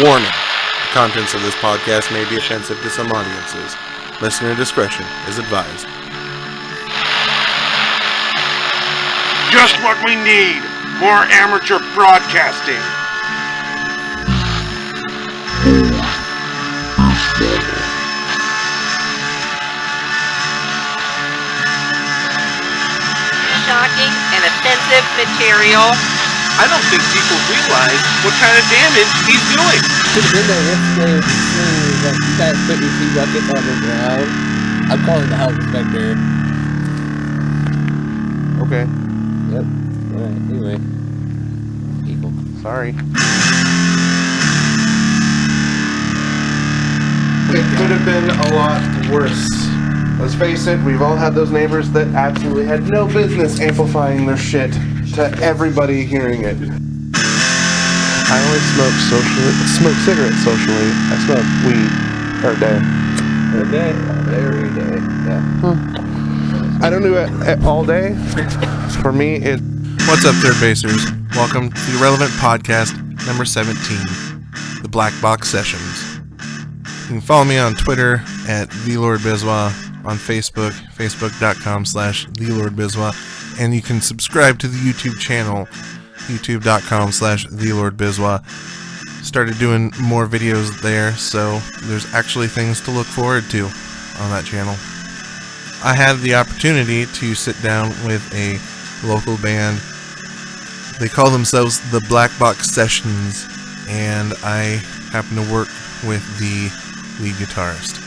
Warning. The contents of this podcast may be offensive to some audiences. Listener discretion is advised. Just what we need. More amateur broadcasting. Shocking and offensive material. I don't think people realize what kind of damage he's doing. Should have been there yesterday with the scenes that you guys put your 2 buckets on the ground. I'm calling the health inspector. Okay. Yep. Alright, anyway. People. Sorry. It could have been a lot worse. Let's face it, we've all had those neighbors that absolutely had no business amplifying their shit to everybody hearing it. I only smoke cigarettes socially. I smoke weed per day. Every day. Yeah. I don't do it all day. For me, it... What's up, third basers? Welcome to the Irrelevant Podcast number 17, The Black Box Sessions. You can follow me on Twitter at TheLordBizwa, on Facebook, facebook.com/TheLordBizwa, and you can subscribe to the YouTube channel, youtube.com/TheLordBizwa. Started doing more videos there, so there's actually things to look forward to on that channel. I had the opportunity to sit down with a local band. They call themselves the Black Box Sessions, and I happen to work with the lead guitarist,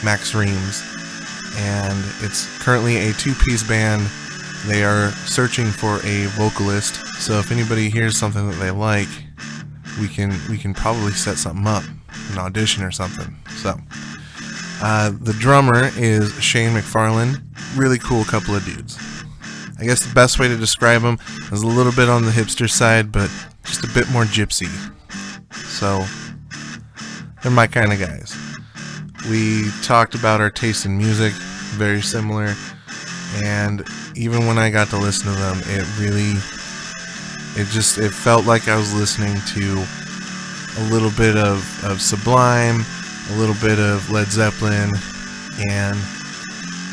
Max Reams, and it's currently a 2-piece band. They are searching for a vocalist, so if anybody hears something that they like, we can probably set something up, an audition or something. So the drummer is Shane McFarland. Really cool couple of dudes. I guess the best way to describe them is a little bit on the hipster side, but just a bit more gypsy. So they're my kind of guys. We talked about our taste in music, very similar, and even when I got to listen to them, it felt like I was listening to a little bit of Sublime, a little bit of Led Zeppelin, and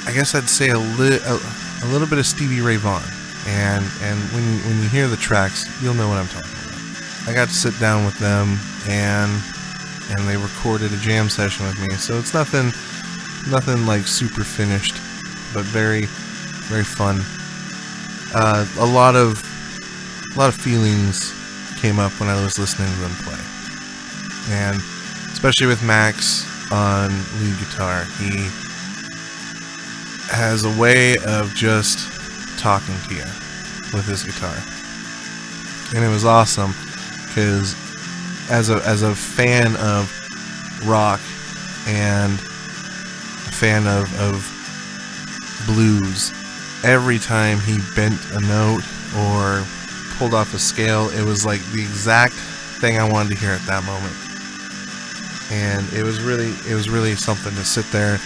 I guess I'd say a little bit of Stevie Ray Vaughan. And when you hear the tracks, you'll know what I'm talking about. I got to sit down with them, and they recorded a jam session with me. So it's nothing like super finished, but very, very fun. A lot of feelings came up when I was listening to them play, and especially with Max on lead guitar, he has a way of just talking to you with his guitar, and it was awesome because as a fan of rock and a fan of blues, every time he bent a note or pulled off a scale, it was like the exact thing I wanted to hear at that moment. And it was really something to sit there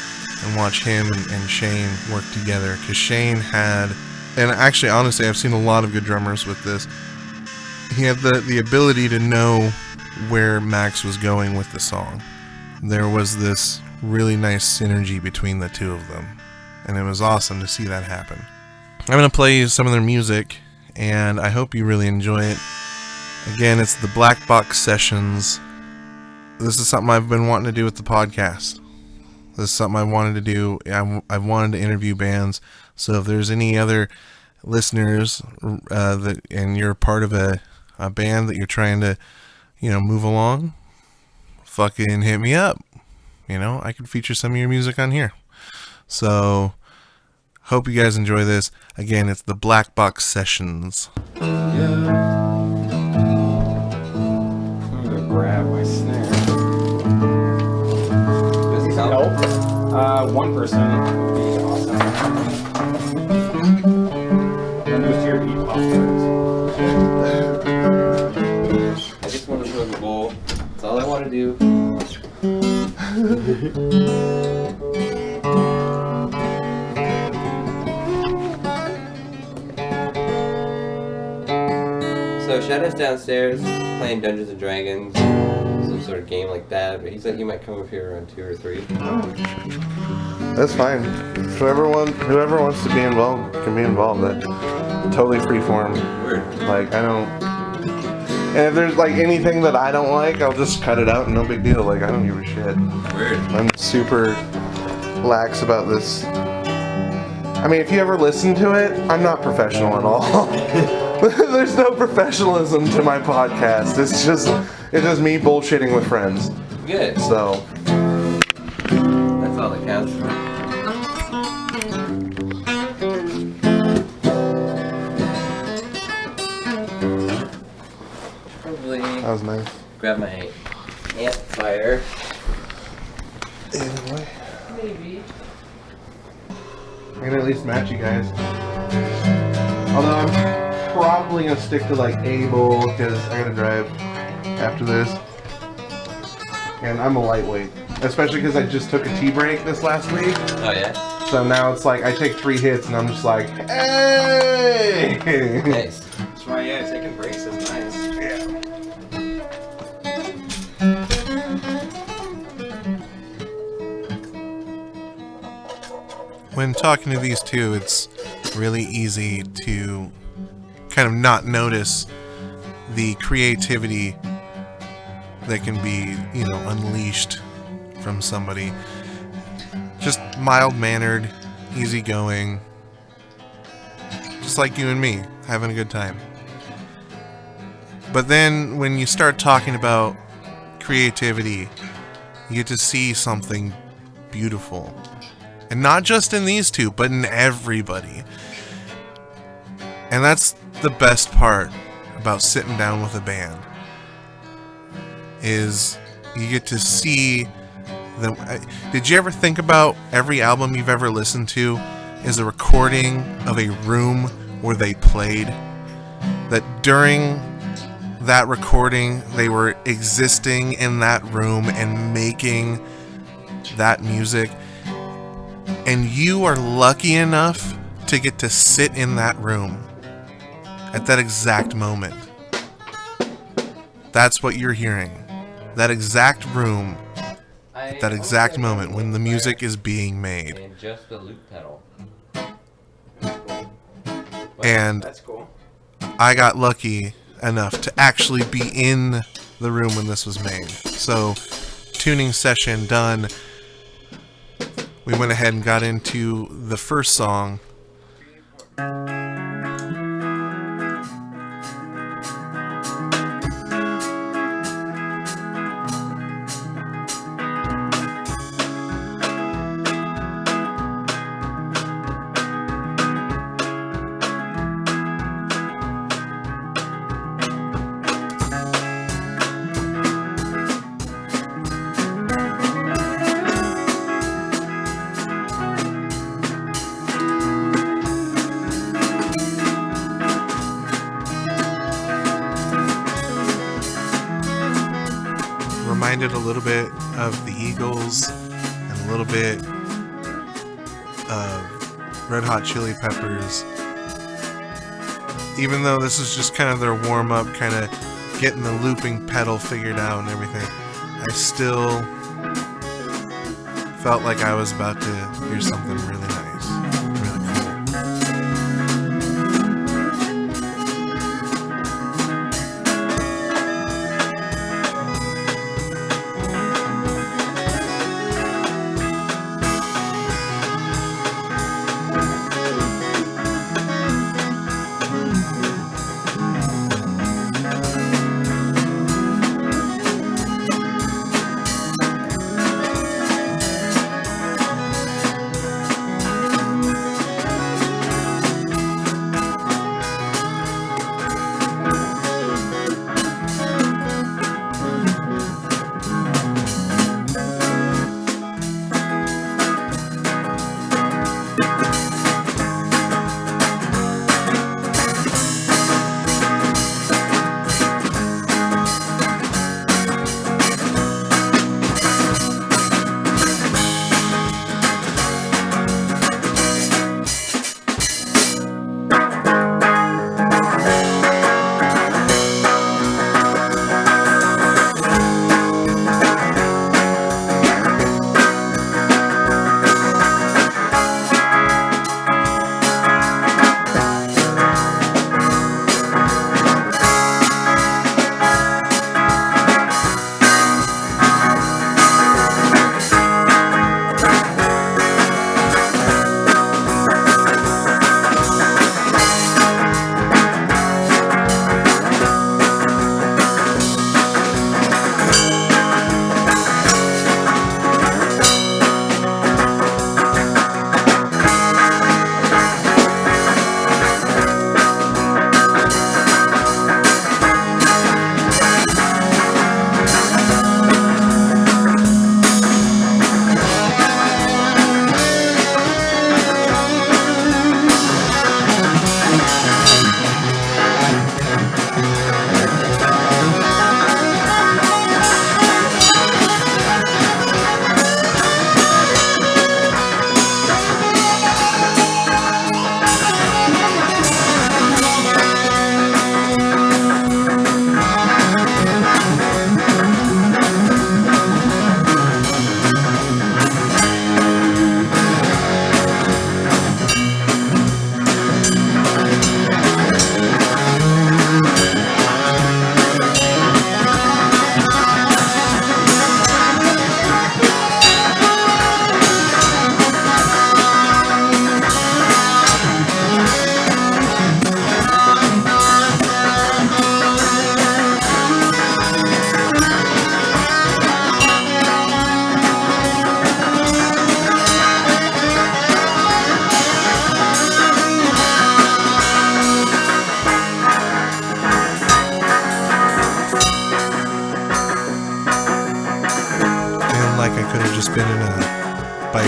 and watch him and Shane work together, because Shane had, and actually honestly I've seen a lot of good drummers with this, he had the ability to know where Max was going with the song. There was this really nice synergy between the two of them, and it was awesome to see that happen. I'm going to play you some of their music, and I hope you really enjoy it. Again, it's the Black Box Sessions. This is something I've been wanting to do with the podcast. This is something I wanted to do. I've wanted to interview bands, so if there's any other listeners and you're part of a band that you're trying to, move along, fucking hit me up. I could feature some of your music on here. So, hope you guys enjoy this. Again, it's the Black Box Sessions. I'm gonna grab my snare. Does this help? 1% would be awesome. Then goes to your beat pop cards. I just want to throw the bowl. That's all I want to do. So Shadow's downstairs playing Dungeons and Dragons. sort of game like that. But he said he might come up here around 2 or 3. That's fine. Whoever wants to be involved can be involved. That totally free form. Word. Like I don't. And if there's like anything that I don't like, I'll just cut it out and no big deal. Like I don't give a shit. Word. I'm super lax about this. I mean, if you ever listen to it, I'm not professional at all. There's no professionalism to my podcast. It's just me bullshitting with friends. Good. So That's all that counts. Probably that was nice. grab my amplifier. Either way, Maybe. I can at least match you guys. Although I'm probably gonna stick to like Able because I gotta drive after this, and I'm a lightweight, especially because I just took a tea break this last week. Oh yeah? So now it's like I take 3 hits and I'm just like, hey! Nice. That's why, yeah, taking breaks is nice. When talking to these two, it's really easy to kind of not notice the creativity that can be, unleashed from somebody. Just mild-mannered, easygoing, just like you and me, having a good time. But then when you start talking about creativity, you get to see something beautiful. And not just in these two, but in everybody. And that's the best part about sitting down with a band, is you get to see them. Did you ever think about every album you've ever listened to is a recording of a room where they played? That during that recording, they were existing in that room and making that music. And you are lucky enough to get to sit in that room at that exact moment. That's what you're hearing. That exact room, at that exact moment when the music is being made. And just the loop pedal. And That's cool. I got lucky enough to actually be in the room when this was made. So, tuning session done. We went ahead and got into the first song. Reminded a little bit of the Eagles and a little bit of Red Hot Chili Peppers. Even though this is just kind of their warm-up, kind of getting the looping pedal figured out and everything, I still felt like I was about to hear something really nice, really cool.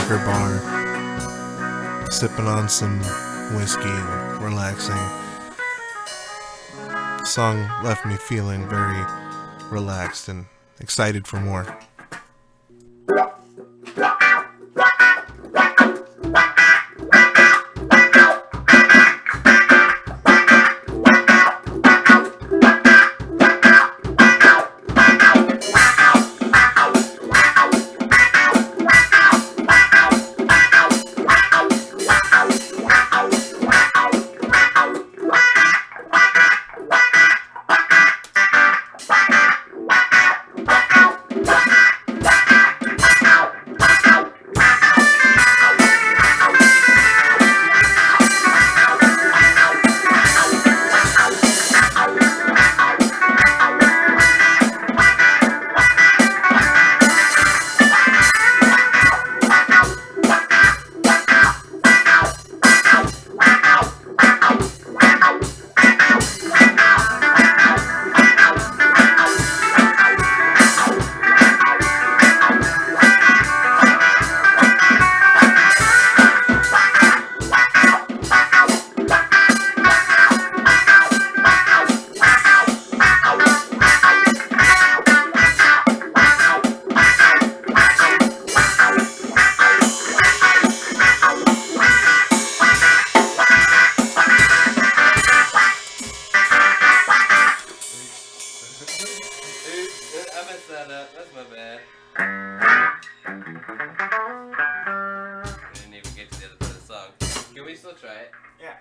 liquor bar, sipping on some whiskey and relaxing. The song left me feeling very relaxed and excited for more. I messed that up. That's my bad. I didn't even get to the other part of the song. Can we still try it? Yeah.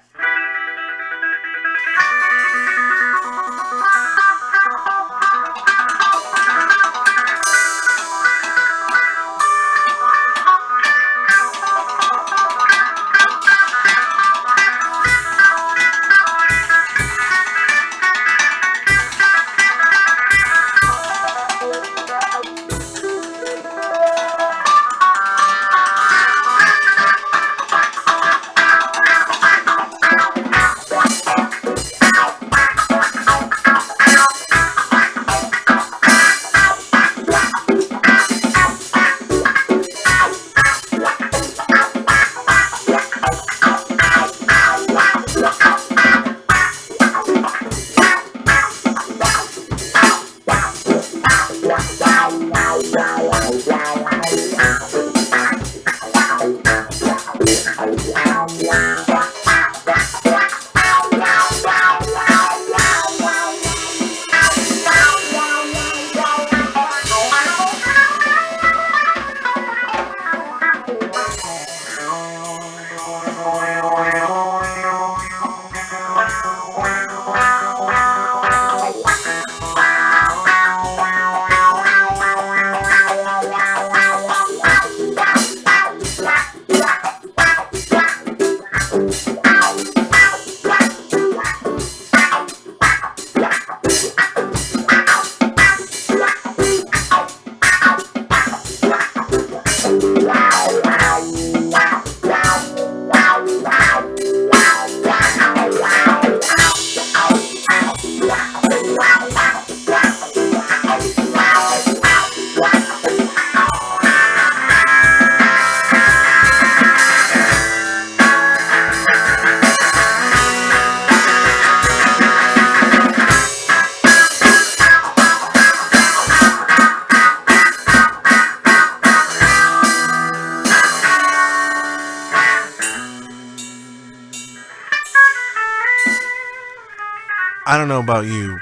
I don't know about you,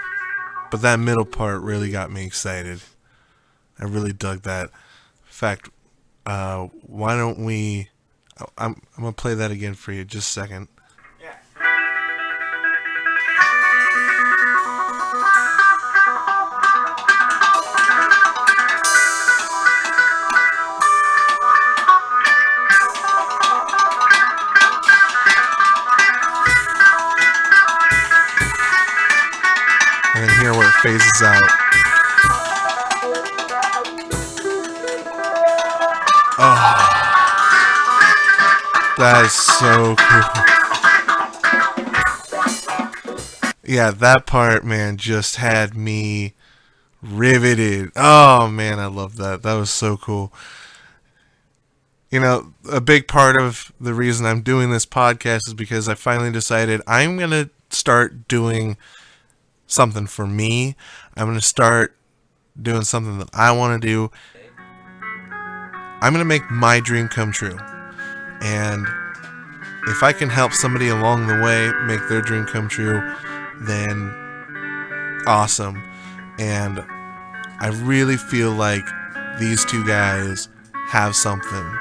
but that middle part really got me excited. I really dug that. In fact, why don't we... I'm going to play that again for you just a second. Yeah. And then here where it phases out. Oh, that is so cool. Yeah, that part, man, just had me riveted. Oh, man, I love that. That was so cool. You know, a big part of the reason I'm doing this podcast is because I finally decided I'm going to start doing something for me. I'm going to start doing something that I want to do. I'm going to make my dream come true. And if I can help somebody along the way make their dream come true, then awesome. And I really feel like these two guys have something.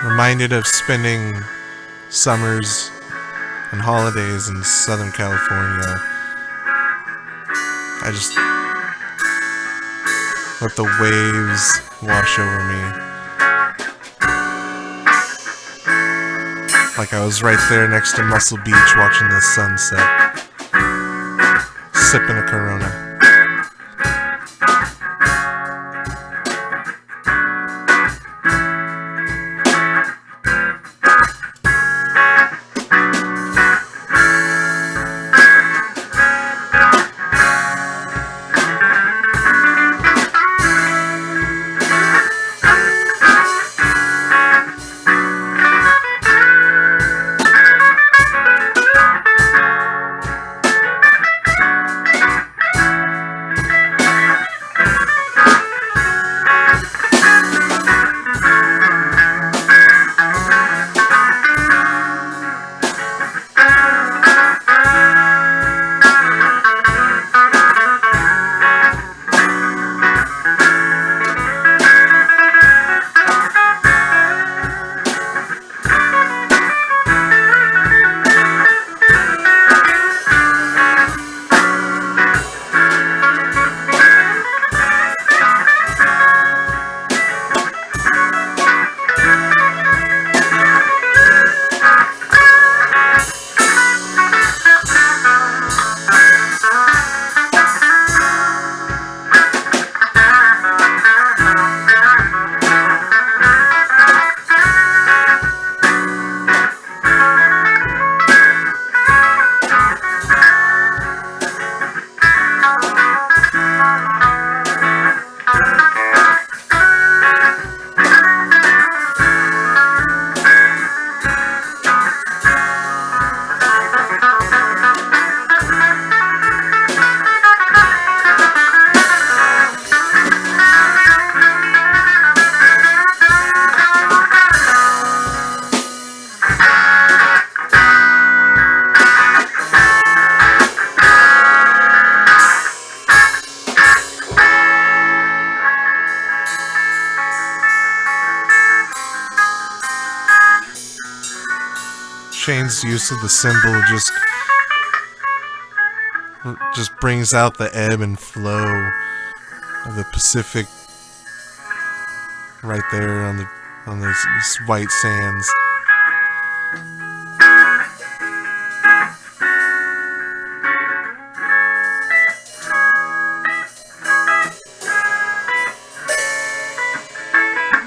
Reminded of spending summers and holidays in Southern California. I just let the waves wash over me. Like I was right there next to Muscle Beach watching the sunset, sipping a Corona. Shane's use of the symbol just brings out the ebb and flow of the Pacific right there on these white sands.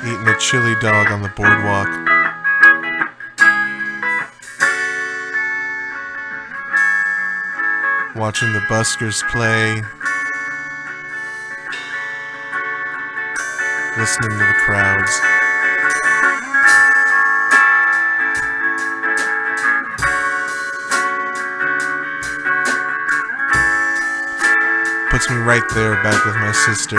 Eating a chili dog on the boardwalk. watching the buskers play, listening to the crowds. Puts me right there back with my sister.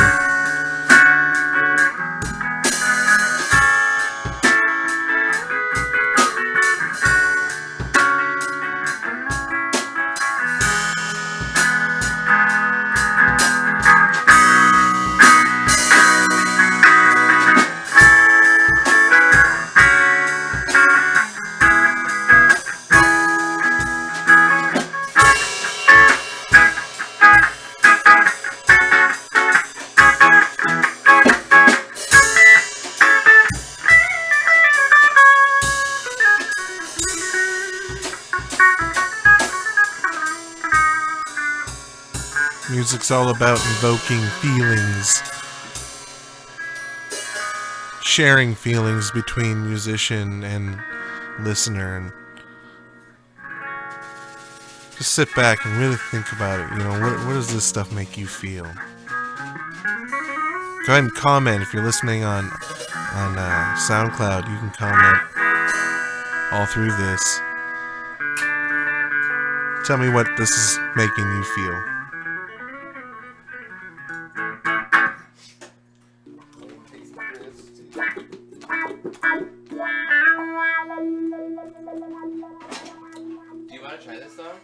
Music's all about invoking feelings, sharing feelings between musician and listener, and just sit back and really think about it. You know, what does this stuff make you feel? Go ahead and comment if you're listening on SoundCloud. You can comment all through this. Tell me what this is making you feel. Do you want to try this song?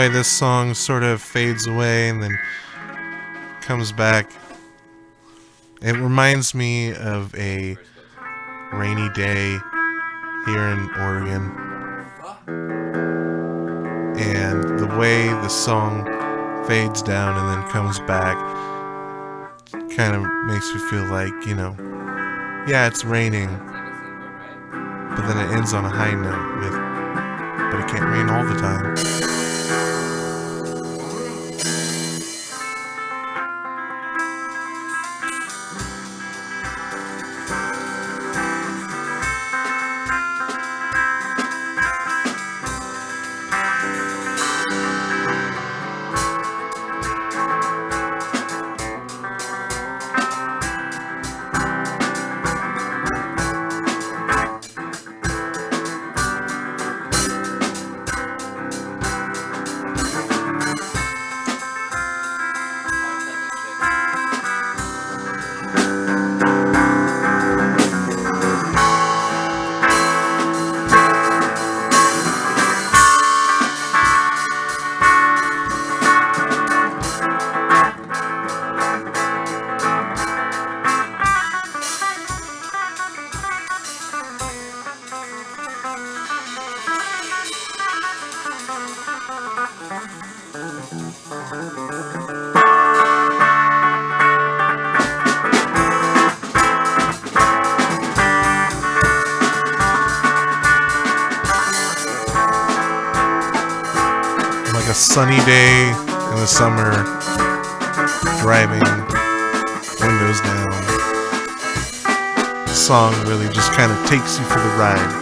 way this song sort of fades away and then comes back. It reminds me of a rainy day here in Oregon. And the way the song fades down and then comes back kind of makes me feel like, you know, yeah, it's raining, but then it ends on a high note with, but it can't rain all the time. Like a sunny day in the summer, driving, windows down. The song really just kind of takes you for the ride.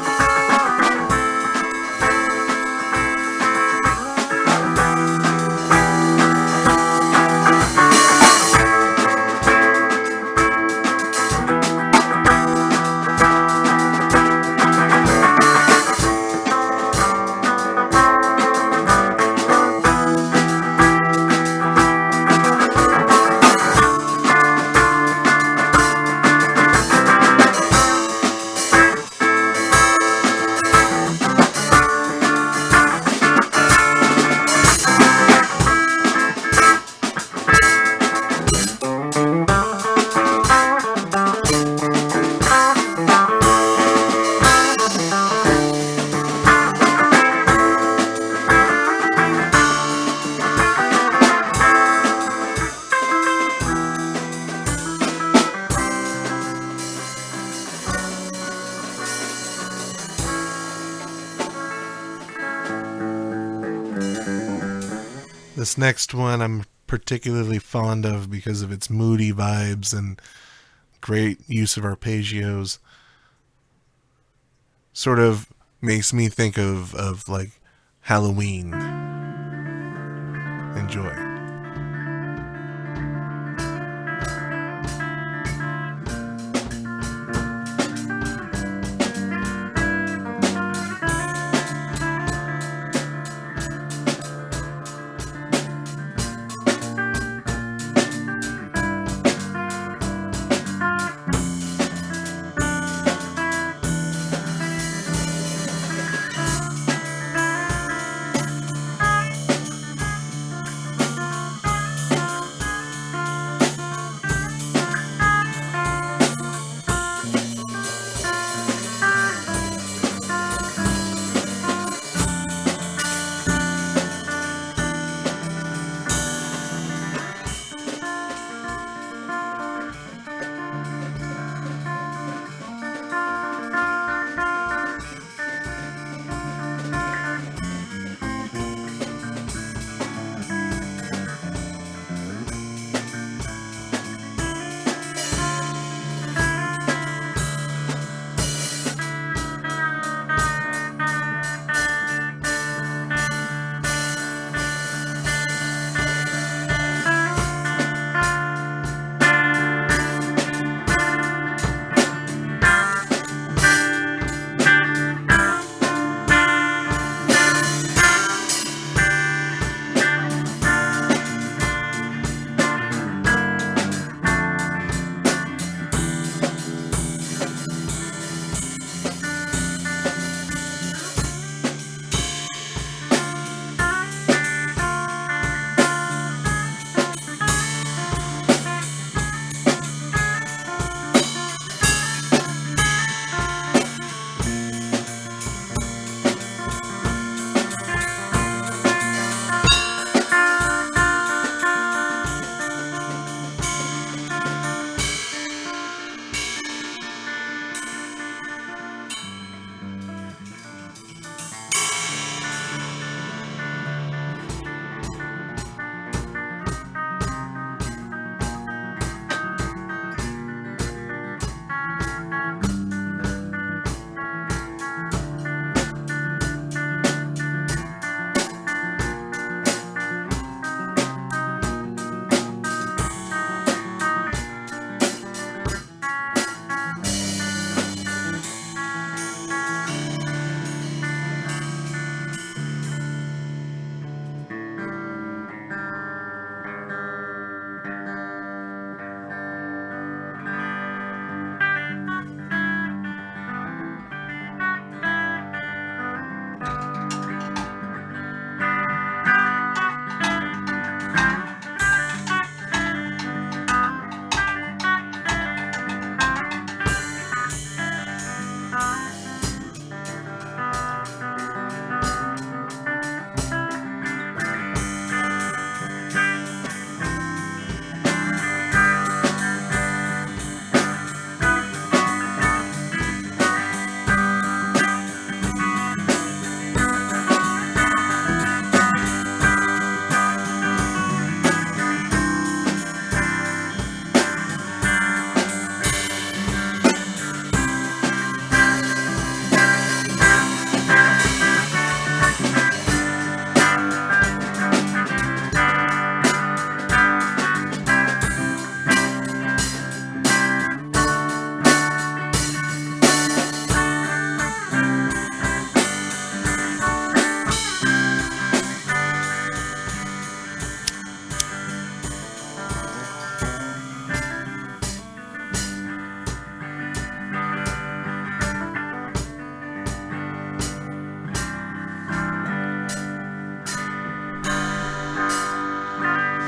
This next one I'm particularly fond of because of its moody vibes and great use of arpeggios. Sort of makes me think of like Halloween. Enjoy.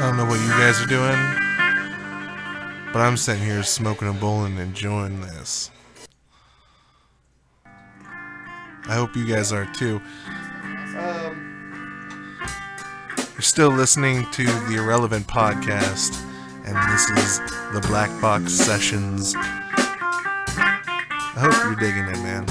don't know what you guys are doing, but I'm sitting here smoking a bowl and enjoying this. I hope you guys are too. You're still listening to the Irrelevant Podcast, and this is the Black Box Sessions. I hope you're digging it, man.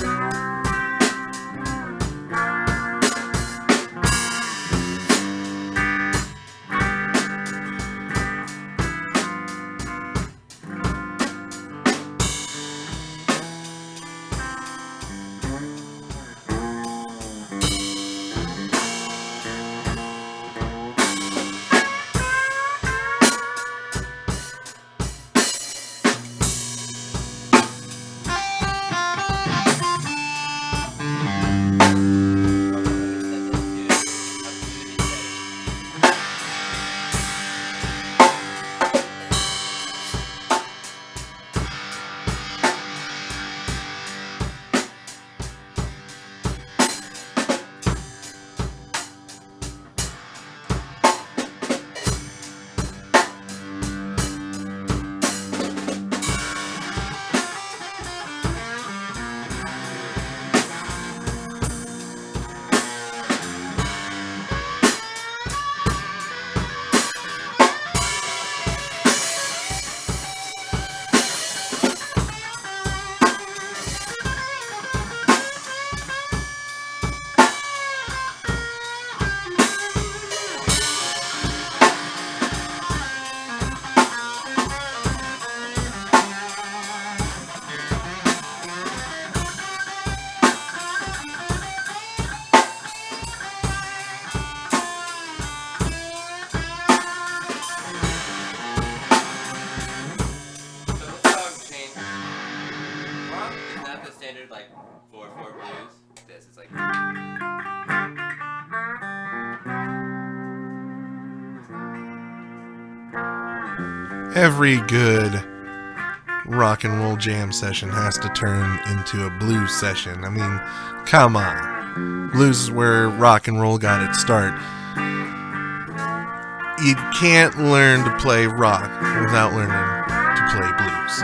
Like 4/4 blues. This is like. Every good rock and roll jam session has to turn into a blues session. I mean, come on. Blues is where rock and roll got its start. You can't learn to play rock without learning to play blues.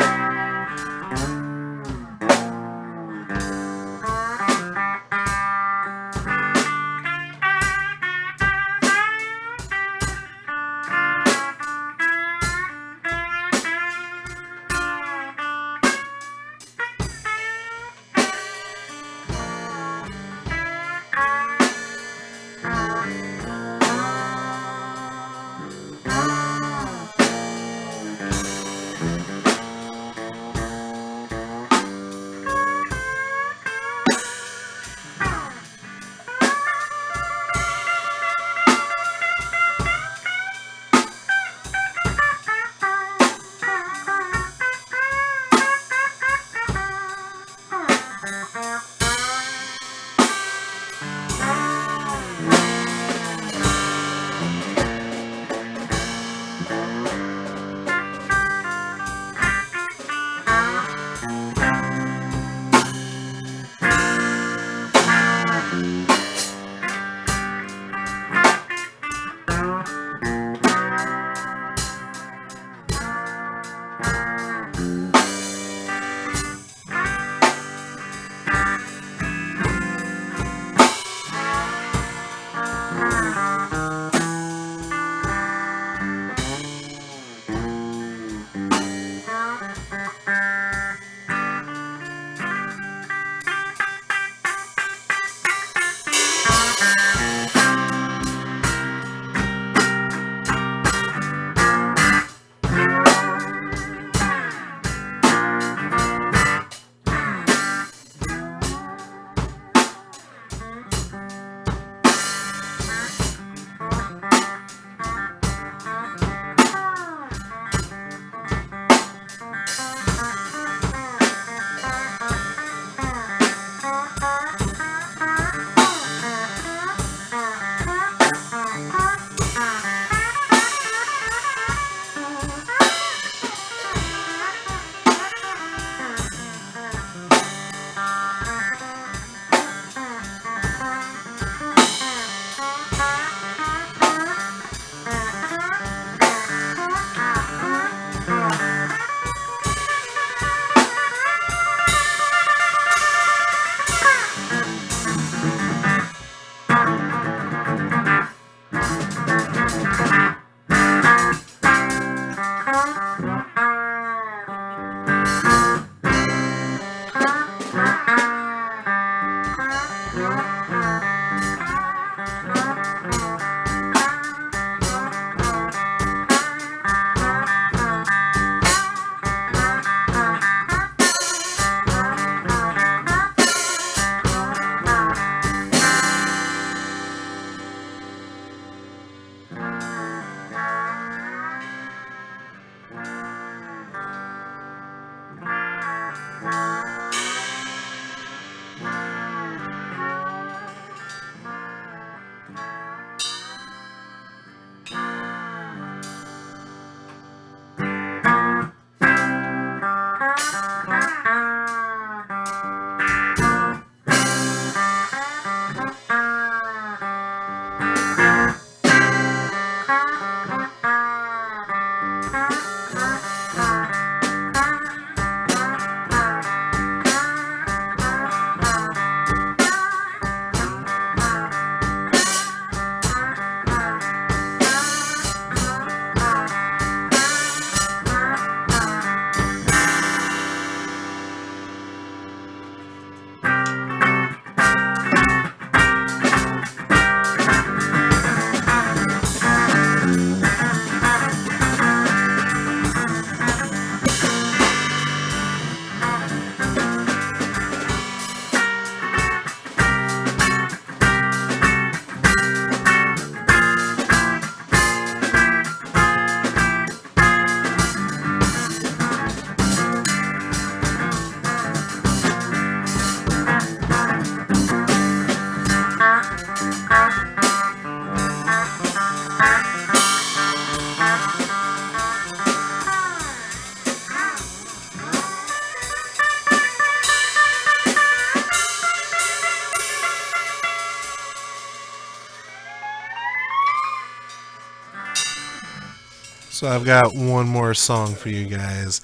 So I've got one more song for you guys,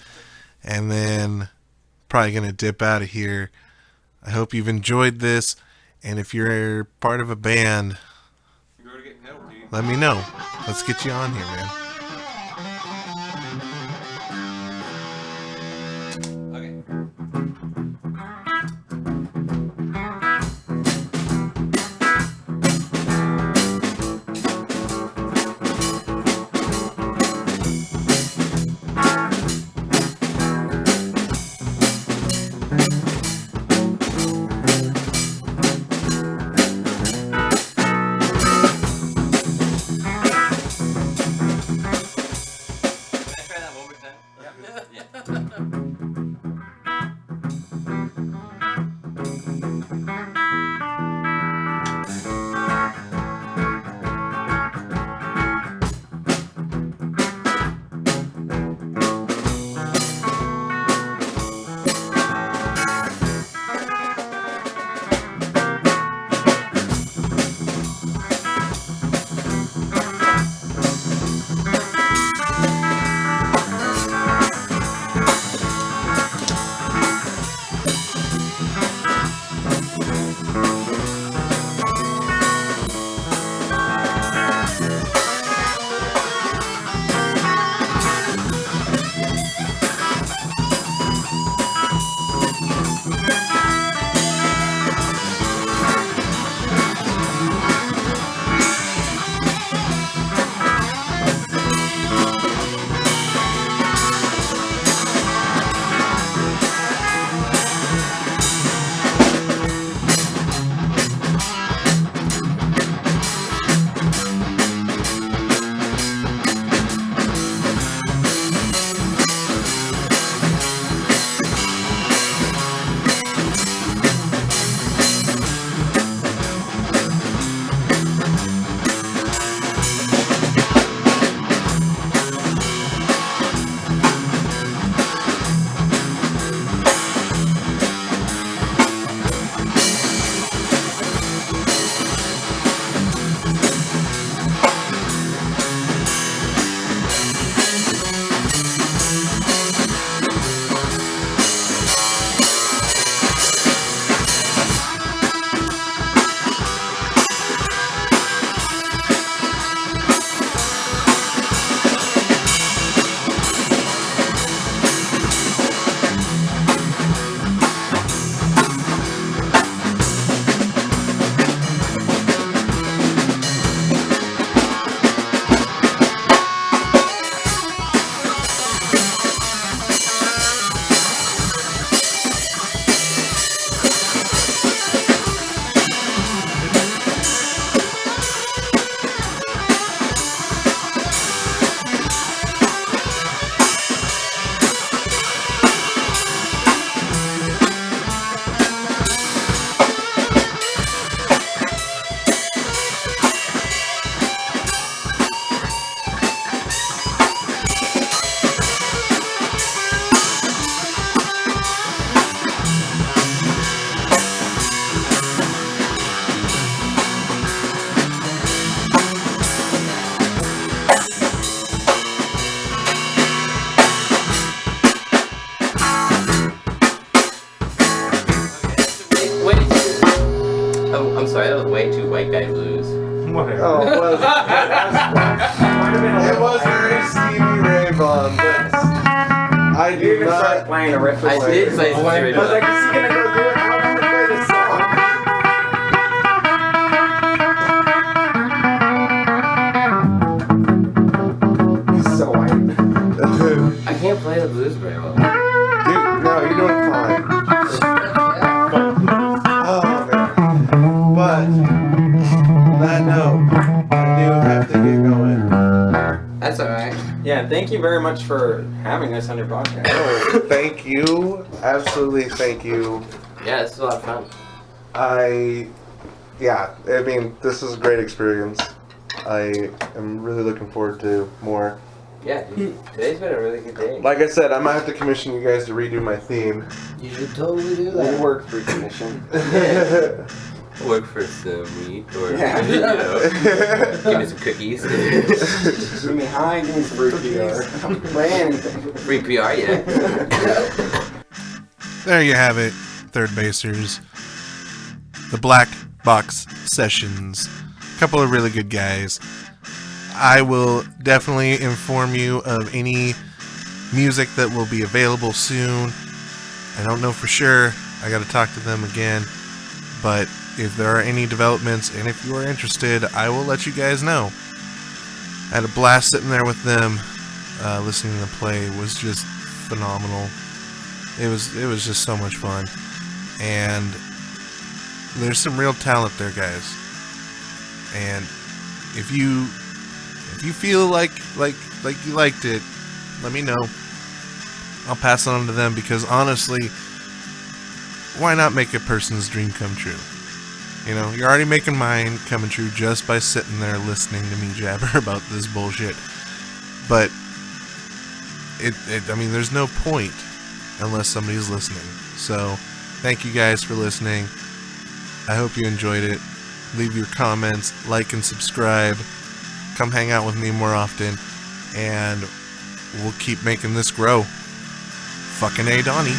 and then probably gonna dip out of here. I hope you've enjoyed this, and if you're part of a band, let me know. Let's get you on here, man. I'm sorry, that was way too white guy blues. Whatever. Oh, well, it was very Stevie Ray Vaughan, but I You do even started not. playing a riff. I did play some I straight was like, up. is he gonna go do it? I want to play this song. He's so white. I can't play the blues very well. No, you're doing fine. Oh man. But on that note, I do have to get going. That's alright. Yeah, thank you very much for having us on your podcast. Oh, thank you. Absolutely thank you. Yeah, this is a lot of fun. I mean, this is a great experience. I am really looking forward to more. Yeah, dude, today's been a really good day. Like I said, I might have to commission you guys to redo my theme. You should totally do We that. work for commission. Work for some meat or Yeah. you know, give me some cookies. Give me high, give me some free PR. Play anything. Free PR, yeah. There you have it, third basers. The Black Box Sessions. A couple of really good guys. I will definitely inform you of any music that will be available soon. I don't know for sure. I got to talk to them again. But if there are any developments and if you are interested, I will let you guys know. I had a blast sitting there with them. Listening to them play was just phenomenal. It was just so much fun. And there's some real talent there, guys. And if you feel like you liked it, let me know. I'll pass it on to them because honestly, why not make a person's dream come true? You know, you're already making mine coming true just by sitting there listening to me jabber about this bullshit. But I mean, there's no point unless somebody's listening. So, thank you guys for listening. I hope you enjoyed it. Leave your comments, like and subscribe. Come hang out with me more often, and we'll keep making this grow. Fucking A, Donnie.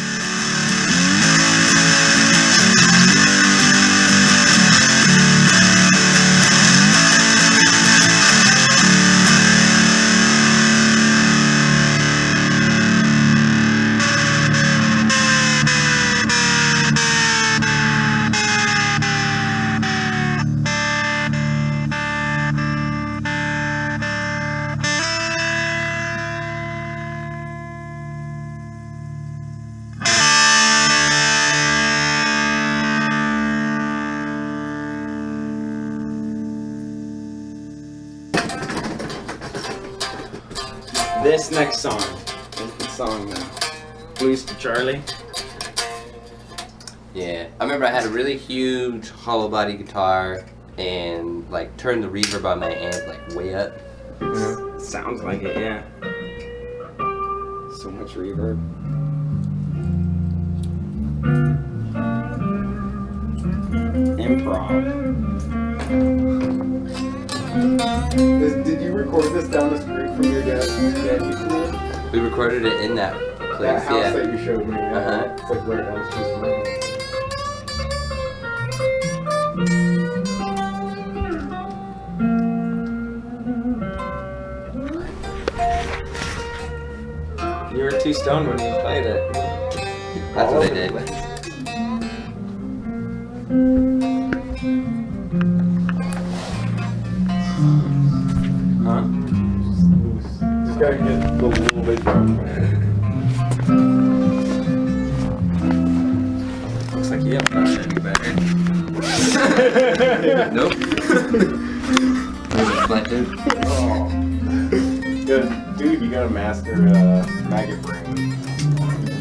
This next song is the song Blues to Charlie. Yeah, I remember I had a really huge hollow body guitar and like turned the reverb on my amp like way up. Sounds like it, yeah. So much reverb. Improv. Did you record this down the street from your dad's YouTube? We recorded it in that place, That house yeah. that you showed me. Yeah. Uh-huh. It's like right down the street from my house. You were too stoned when you played it. That's what I did. Huh? Just gotta get a little bit drunk. Looks like you haven't done it any better. Nope. Reflected. Oh. Dude, you gotta master maggot brain.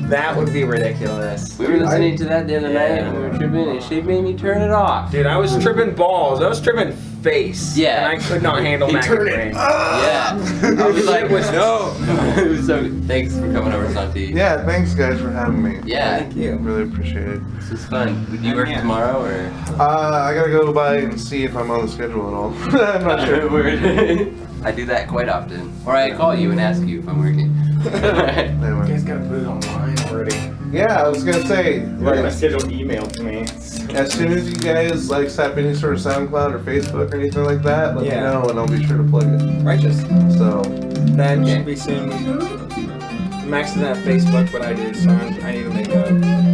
That would be ridiculous. We were listening to that the other night Yeah. and we were tripping and she made me turn it off. Dude, I was tripping balls. I was tripping face. Yeah. And I could not handle He maggot turned brain. Yeah. I was like, no. It was so thanks for coming over, Santi. Yeah, thanks guys for having me. Yeah. Thank you. Really appreciate it. This was fun. Would you work Yeah. tomorrow or? I gotta go by and see if I'm on the schedule at all. I'm not sure. Weird. I do that quite often. Or I call you and ask you if I'm working. You Anyway. guys gotta put it online already. Yeah, I was gonna say, You're gonna like, schedule email to me. as soon as you guys like set up any sort of SoundCloud or Facebook or anything like that, let me Yeah. know and I'll be sure to plug it. Righteous. So, That Okay. should be soon. Max doesn't have Facebook, but I do, so I need to make a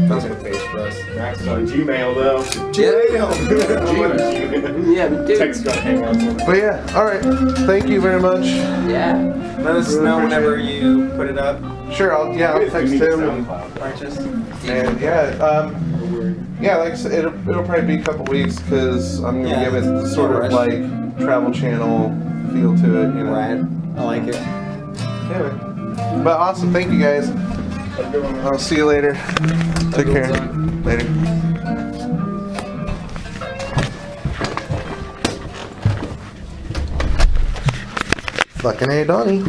Facebook page for us. Max is on Gmail though. Gmail. Yeah, but dude. Text got hangouts. but yeah, all right. Thank you very much. Yeah. Let us Really know appreciate whenever it. you put it up. Sure, I'll text him. Righteous. And yeah, like I said, it'll probably be a couple weeks because I'm gonna Yeah. give it the sort No of rush. like travel channel feel to it, you know. Right. I like it. Anyway, but awesome. Thank you guys. I'll see you later. Take care. Later. Fucking A, Donnie.